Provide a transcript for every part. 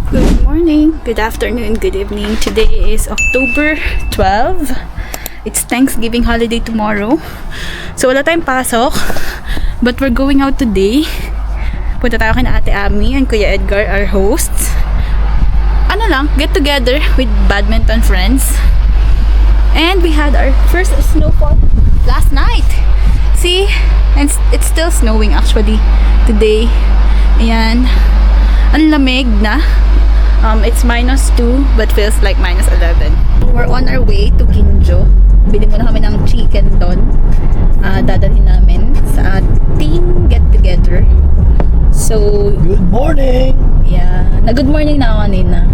Good morning, good afternoon, good evening. Today is October 12. It's Thanksgiving holiday tomorrow. So wala tayong pasok, but we're going out today. Punta tayo kina Ate Ami and Kuya Edgar, our hosts. Ano lang, get together with badminton friends. And we had our first snowfall last night. See? And it's still snowing actually today. Ayan. Ang lamig na. It's -2 but feels like -11. We're on our way to Kinjo. Bili muna kami ng chicken doon. Dadalhin namin sa ating get together. So, good morning! Yeah. Good morning na ako kanina.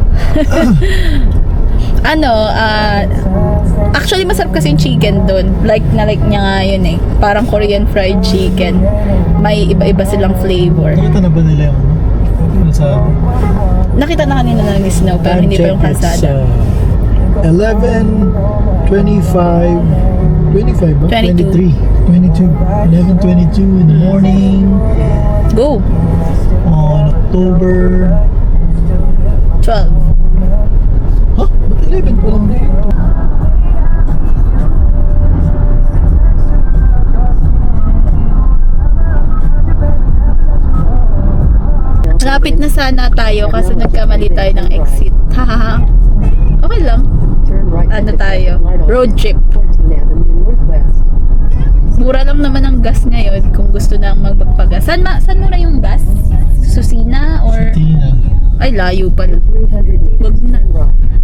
Actually masarap kasi yung chicken doon. Like niya nga yun eh. Parang Korean fried chicken. May iba-iba silang flavor. Nakita na ba nila yung Nakita na kanina na snow pero hindi pa yung kalsada. 11:25 ba? 22. 11:22 in the morning Go! on October 12. Huh? Ba't 11 pa lang dito? Malapit na sana tayo kasi nagkamali tayo ng exit. Hahaha. Okay lang. Ano tayo? Road trip. Mura lang naman ang gas ngayon kung gusto nang magpagpagas. Saan mura yung gas? Susina or... Tina. Ay, layo pala. Wag na.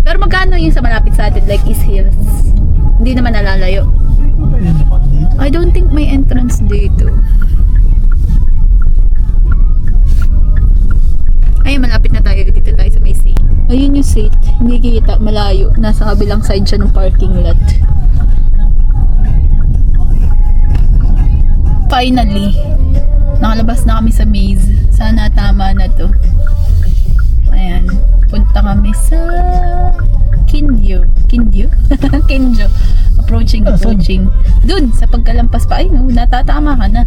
Pero magkano yung sa malapit sa atin? Like East Hills? Hindi naman nalalayo. Yun naman dito. I don't think may entrance dito. Ay, malapit na tayo. Dito tayo sa may sea. Ayun yung seat. Hindi kita. Malayo. Nasa kabilang side siya ng parking lot. Finally, nakalabas na kami sa maze. Sana tama na to. Ayan. Punta kami sa Kinjo. Kinjo? Kinjo. Approaching. Dun, sa pagkalampas pa. Ay, no, natatama ka na.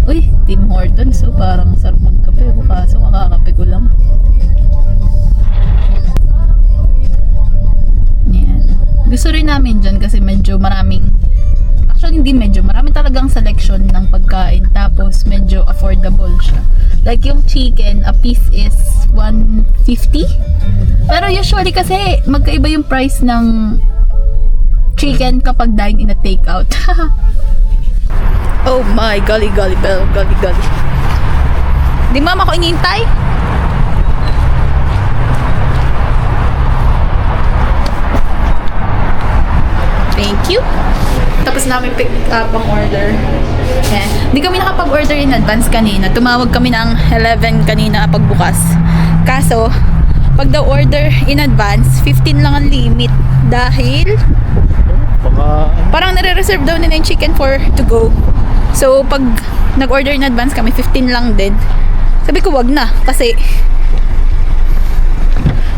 Uy, Tim Hortons. So, parang sarap magkape. Kaso, makakape ko lang. Yan. Gusto rin namin dyan kasi medyo maraming, actually hindi medyo, marami talagang selection ng pagkain. Tapos, medyo affordable siya. Like yung chicken, a piece is 150. Pero usually kasi, magkaiba yung price ng chicken kapag dine in a takeout. Oh my, golly bell, golly. Di mama ko inintay? Thank you. Tapos namin pick up ang order. Di kami nakapag-order in advance kanina. Tumawag kami ng 11 kanina pagbukas. Kaso, pag daw order in advance, 15 lang ang limit. Dahil parang nare-reserve daw nila yung chicken for to go. So, pag nag-order in advance kami, 15 lang din. Sabi ko, wag na. Kasi,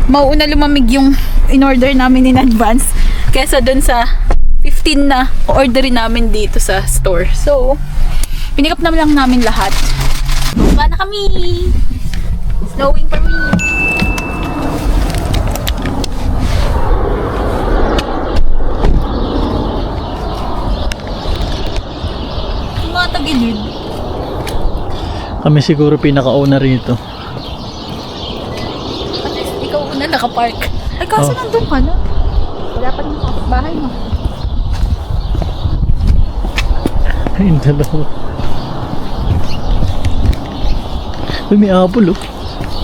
mauuna lumamig yung in-order namin in advance. Kesa dun sa 15 na orderin namin dito sa store. So, pinikap na lang namin lahat. Baba na kami! Snowing for me! Tagilid. Kami siguro pinaka-owner rito. At least ikaw una nakapark. Ay kaso nandun ka na. Wala pa ng bahay mo. Ayun dalawa. Uy, may apple oh.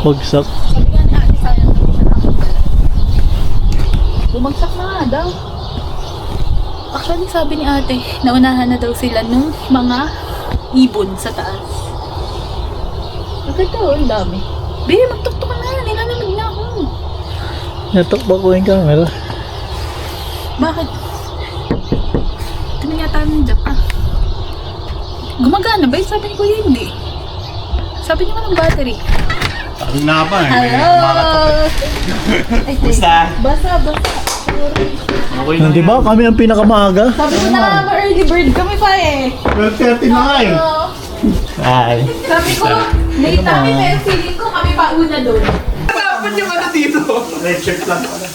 Bagsak. Sabi nga na, sayang naman siya na. Bumagsak na nga daw. Actually, sabi ni ate, naunahan na daw sila nung mga ibon sa taas. Maganda oh, ang dami. Be, magtuktok ka na. Nilalamig na ako. Natakbo ko yung camera. Bakit? Ito yata ng Japan. Gumagana ba? Sabi ni Kuya hindi. Sabi niya walang battery. Tagal na pa eh. Hello! Ay, Basta. Basa. Okay lang Di ba? Kami ang pinakamaaga. Sabi ko na early bird kami pa eh. 12:30 na nga eh. Ay. Sabi ko, late kami pero feeling ko kami pa una doon. Ba't yung ano dito? Red shirt lang pala.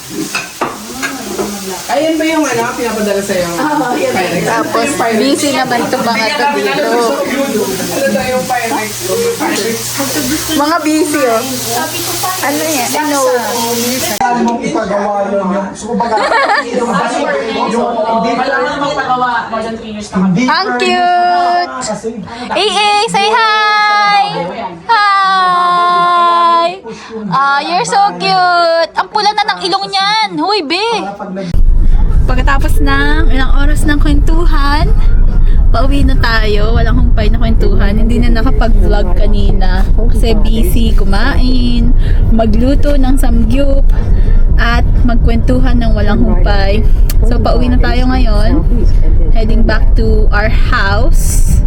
Ayun ba yung ano, pinapadala sa'yo? Pyrex? Tapos, busy naman itong mga to dito. Ano daw yung Pyrex? Pyrex? Mga busy, oh. Ano yan? Ano? mong ipagawa yun yung subaga yung hindi Ang cute! kasi Say hi! Hi! You're so cute! Ang pula na ng ilong niyan! Huy, be! Pagkatapos ng ilang oras ng kwentuhan, pauwi na tayo. Walang humpay na kwentuhan. Hindi na nakapag-vlog kanina kasi busy kumain, magluto ng samgyup, at magkwentuhan ng walang humpay. So, pauwi na tayo ngayon. Heading back to our house.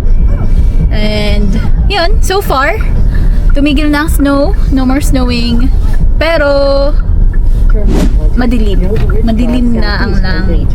And, yun, so far, tumigil na ang snow. No more snowing. Pero, madilim. Madilim na ang langit.